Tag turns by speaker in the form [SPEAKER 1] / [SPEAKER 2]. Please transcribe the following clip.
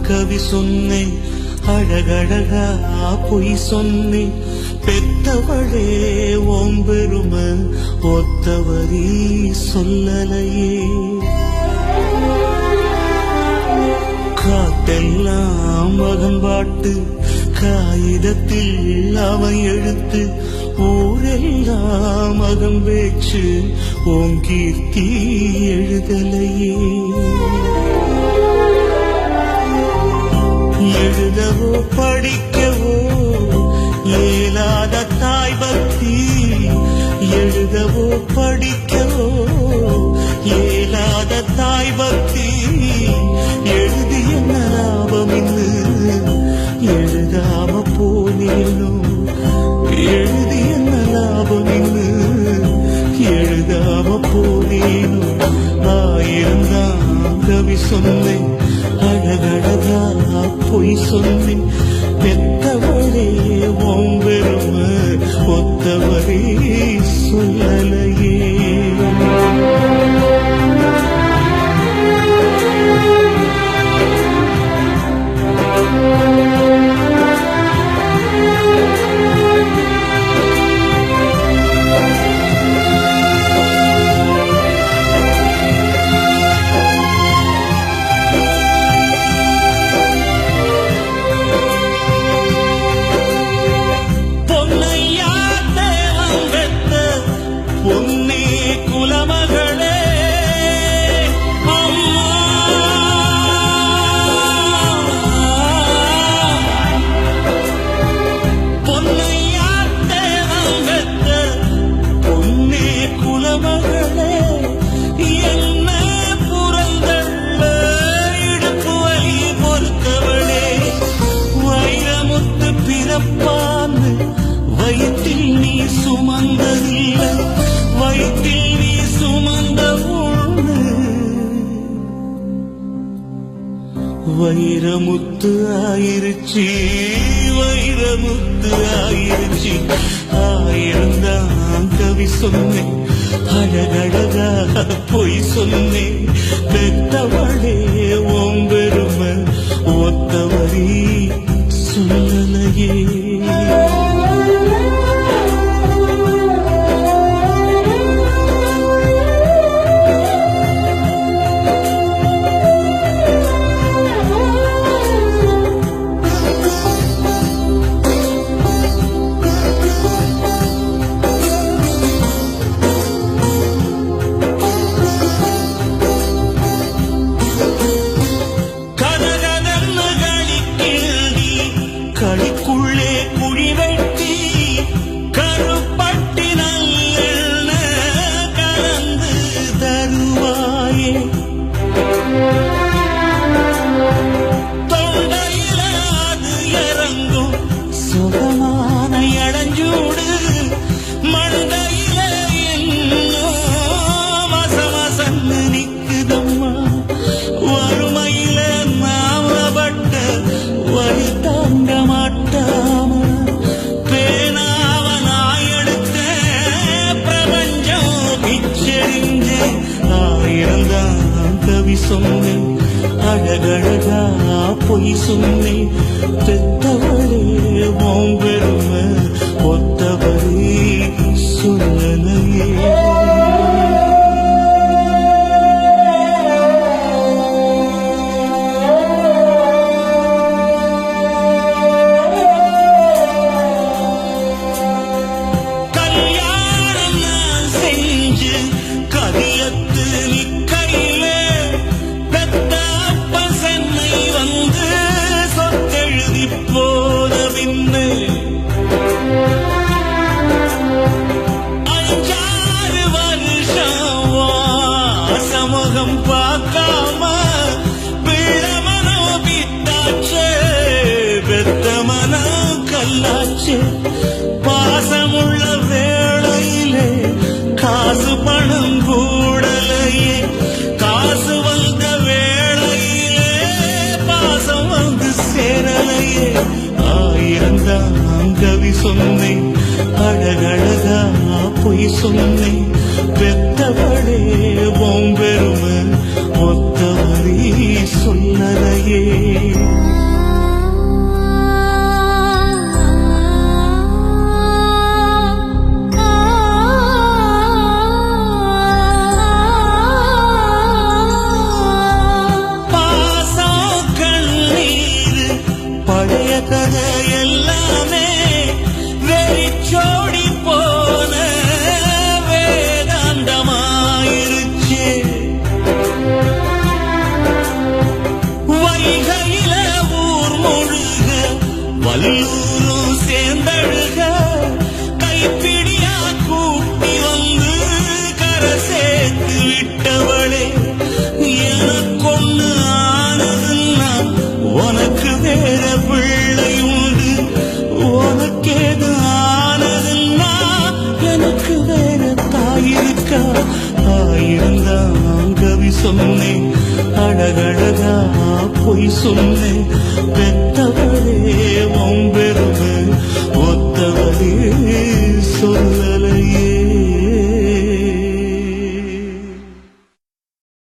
[SPEAKER 1] கவி சொன்னேன், அழகழகா பொய் சொன்னேன். பெத்தவளே ஓம் பெருமை ஒத்தவரி சொல்லலையே. காட்டெல்லாம் மகன் பாட்டு, காகிதத்தில் அவன் எழுத்து. ஊரெல்லாம் மகன் பேச்சு, ஓம் கீர்த்தி எழுதலையே. எழுதவோ படிக்கவோ ஏலாத தாய் பக்தி. எழுதவோ படிக்கவோ ஏலாத தாய் பக்தி. எழுதி என்ன லாபம் இன்னு எழுதாம போனேனும். எழுதி என்ன லாபம் இன்னு எழுதாம போனேனும். 1000 தான் கவி சொன்னேன், அழகழகா பொய் சொன்னேன். பெத்தவரே ஓம் பெருமை ஒத்தவரே சொல்லலையே. வயிற்றில் நீ சுமந்ததில்லை, வயிற்றில் நீ சுமந்த ஒன்று. வைரமுத்து ஆயிருச்சு, வைரமுத்து ஆயிருச்சு. 1000 தான் கவி சொன்னேன், அழகழகா பொய் சொன்னேன். பெத்தவளே ஓம் பெருமை ஒத்தவரி சொல்லலையே. களிக்குள்ளே குழி வெட்டி கருப்பட்டி நல்ல கலந்து தருவாயே. தொண்டையில அது இறங்கும் சுகமான இளஞ்சூடு. மண்டையில இன்னும் மசமசன்னு நிக்குதம்மா. வறுமையில நாமப்பட்ட வழி தாங்க மாட்டாம பேனாவ நான் எடுத்த பிரபஞ்சம் பிச்செறிஞ்சு. 1000 தான் கவி சொன்னேன், அழகழகா பொய் சொன்னேன். பெத்தவளே ஓம் பெருமை ஒத்தவரே சொல்லலையே. சமூகம் பார்க்காம பிள்ளமனோ பித்தாச்சே, பெத்த மனம் கல்லாச்சே. பாசமுள்ள வேளையிலே காசு பணம் கூடலையே. காசு வந்த வேளையிலே பாசம் வந்து சேரலையே. 1000 தான் கவி சொன்னேன், அழகழகா பொய் சொன்னேன். பெத்தவளே ஓம் பெருமை ஒத்தவரி சொல்லலையே. வல்லூரும் சேர்ந்தழுக கைப்பிடியா கூட்டி வந்து கரை சேர்த்து விட்டவளே எனக்கொன்னு ஆனதுன்னா உனக்கு வேற பிள்ளை உண்டு உனக்கேது ஆனதுன்னா எனக்கு வேற தாயிருக்கா தாயிருந்தா கவி சொன்னேன் அழகழகா பொய் சொன்னேன் பெத்தவளே